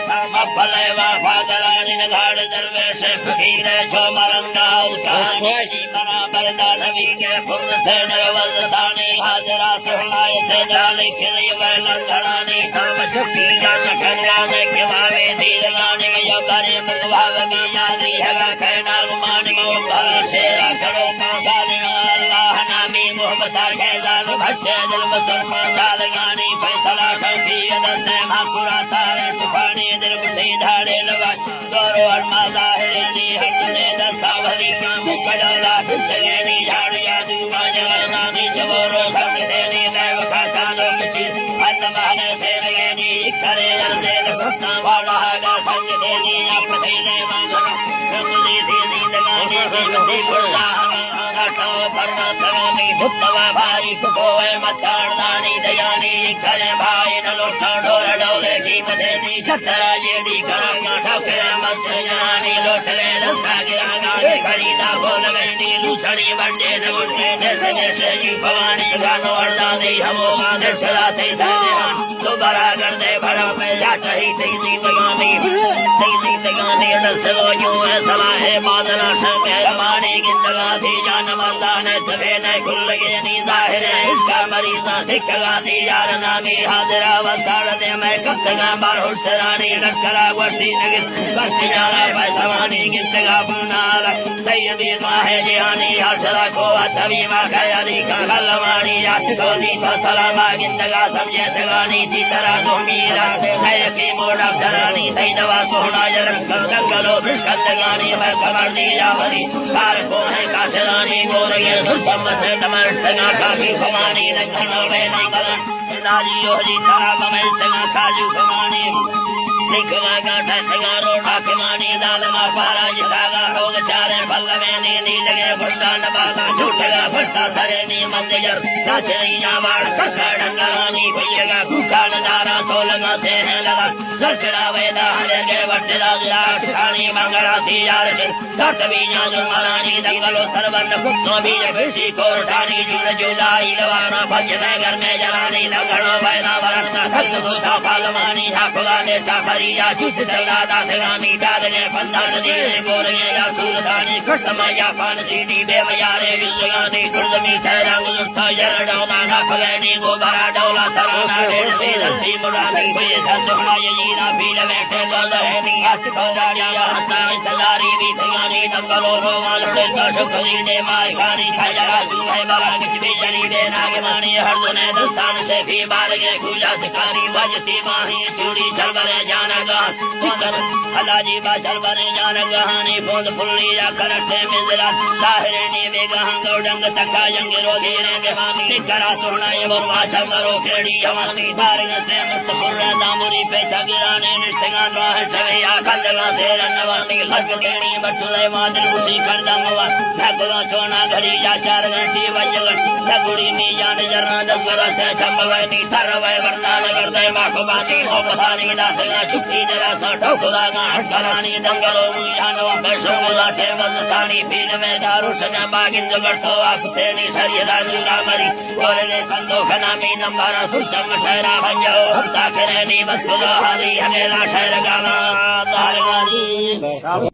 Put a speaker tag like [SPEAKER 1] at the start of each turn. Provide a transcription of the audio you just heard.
[SPEAKER 1] मफले वाफादरानी नगाड़ दरवेश फकीर जो मरंगा उतानी बराबर दानवी के फुर्र से नवज़दानी हाजरा सुहलाए से जाले खिले वैलन धरानी काम चुकी जान खन्याने के भावे दीदगाने यो करे मुगवाव में यादी हगा कहना गुमानी मोहब्बत शेरा करो पासानी अल्लाह नामी मोहब्बत के जाल बच्चे दिल मुसलमान जालगानी फैसला शफी अदन माकुरा तारे सुखानी दिल बुद्धि धाड़े लगा गौरव अरमा जाहिरनी हटने दस्तावली का मुकदला चलेनी झाड़िया दुआ जगनानी सबोरो संगदेनी देव का चांदो मिची अन्नमाने से लगेनी करे अर्दे भक्ता वाला हागा संगदेनी अपने ने मांगना रंगली देनी दगानी देनी गुल्ला तो परमात्मा भुक्तवा भाई कोए मताड़दानी दयानी करे भाई नलोटा डोर डोले की मदेनी छतरा येडी करांगा ठोकरे मसयानी लोटले दस्ता गिरा गाने खरीदा बोल गई लूसड़ी बंडे नगुटे देशने से जी भवानी गानो अर्दानी हमो गाने चलाते सारे तो बरा कर दे भड़ा में जाट ही तेजी दगानी दसो यूं है सलाहे बादला शमे हमारी गिंदगा थी जान मर्दान तबे न खुल गए नी जाहिर है इसका मरीजा सिखगा दी यार नामी हाजरा वसाड़ दे मैं कत्तगा बार हुसरानी लश्करा वसी नगित बरती जाना भाई सवानी गिंदगा बुनाला सैयदी माहे जिहानी हर्षदा को तभी मा खयाली का गलवानी याद को दी तो सलामा गिंदगा समझे तगानी ती तरह तो मीरा है की मोड़ा शरानी तई दवा सोना जरन गलो विष्कंदगानी मैं कमर दी जावरी कार को है काशरानी गोरगे सुचम से तमस्तगा काफी खमानी रखना में नहीं करन नाली योजी तारा ममस्तगा काजू खमानी निकला गाठा तगा रोड़ा खमानी दालगा पारा जगागा होग चारे भल में नी लगे फुटका नबागा झूठगा फटका सरे नी मंजर नाचरी जावाड़ कक्का डंगानी भैया कुका नजारा तो लगा से है लगा सरकरा वेदा हरे के वट्टेदा जिलाश खानी मंगला थी यार के सट बीजा जो मरानी दंगलो सरवन फुक्तो बीज फिरसी कोरठानी जुड़ जुलाई लवाना भजने घर में जलानी लगड़ो बैला वरना खत दूता पालमानी हाफगा नेता फरिया चुच चला दाखलानी डालने फंदा सदीने गोरगे या सूरदानी कष्टमया पान सीधी बेवयारे विजगानी खुर्दमी ठहरा गुजरता जरडो नाना फगैनी गोबरा डौला तराना ढेड़ती दस्ती मुरानी भुए धसोना यजीना भील बैठे गोदहनी हथ खोदारिया हत्ता इंतजारी भी थगानी दंगलो रोमालुड़े तो शुक्री दे माई खानी खाया दूहे बाला किच भी जली दे नागमानी हरदने दस्तान से भी बारगे खुला सिकारी बजती माही चूड़ी चलबरे जाना गान चिकन अलाजी बा चलबरे जाना गहानी बोंद फुल्ली या करटे मिजरा ताहरेनी बेगहां गौडंग तका यंग रोधी रेंगे मानी निकरा सोना ये बरवा चमरो केड़ी जवानी तारग से मस्त फुर्रे दामुरी पे सगिराने निष्ठगान राह छवेया कलगा से रनवानी लग केड़ी बटुले मादल उसी कर दमवा भगवा सोना घड़ी जा 4 घंटी बजगन लगुड़ी नी जान जरना 10 बरस से चमवे नी तरवे वरदान कर दे माखबानी हो बधानी दाखला छुपी जरा सा ठोकला गा हटरानी दंगलो मुजानो बसो लाठे वजतानी पीन में दारू सजा बागिन जगतो आपते नी सरी राजू रामरी और ने कंदो खनामी नंबरा सुचम शहरा भंजो हफ्ता करे नी बस हाली हमेला शहर गाना दारगानी